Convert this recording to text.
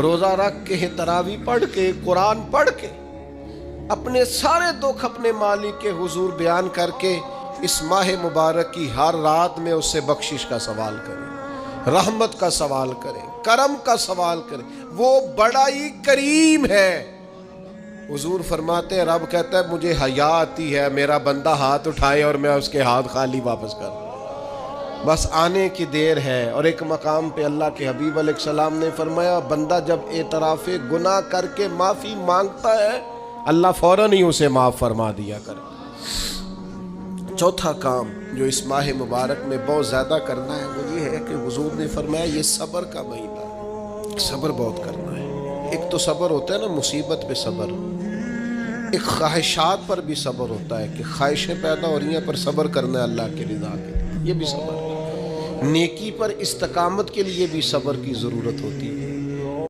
روزہ رکھ کے تراوی پڑھ کے قرآن پڑھ کے اپنے سارے دکھ اپنے مالک کے حضور بیان کر کے اس ماہ مبارک کی ہر رات میں اس سے بخشش کا سوال کریں، رحمت کا سوال کریں، کرم کا سوال کریں۔ وہ بڑا ہی کریم ہے۔ حضور فرماتے ہیں، رب کہتا ہے مجھے حیا آتی ہے میرا بندہ ہاتھ اٹھائے اور میں اس کے ہاتھ خالی واپس کر دوں، بس آنے کی دیر ہے۔ اور ایک مقام پہ اللہ کے حبیب علیہ السلام نے فرمایا، بندہ جب اعتراف گناہ کر کے معافی مانگتا ہے اللہ فوراً ہی اسے معاف فرما دیا کرے۔ چوتھا کام جو اس ماہ مبارک میں بہت زیادہ کرنا ہے وہ یہ ہے کہ حضور نے فرمایا یہ صبر کا مہینہ ہے، صبر بہت کرنا ہے۔ ایک تو صبر ہوتا ہے نا مصیبت پہ صبر، ایک خواہشات پر بھی صبر ہوتا ہے کہ خواہشیں پیدا ہو رہی ہیں پر صبر کرنا ہے اللہ کی رضا کے لیے، یہ بھی صبر ہے۔ نیکی پر استقامت کے لیے بھی صبر کی ضرورت ہوتی ہے۔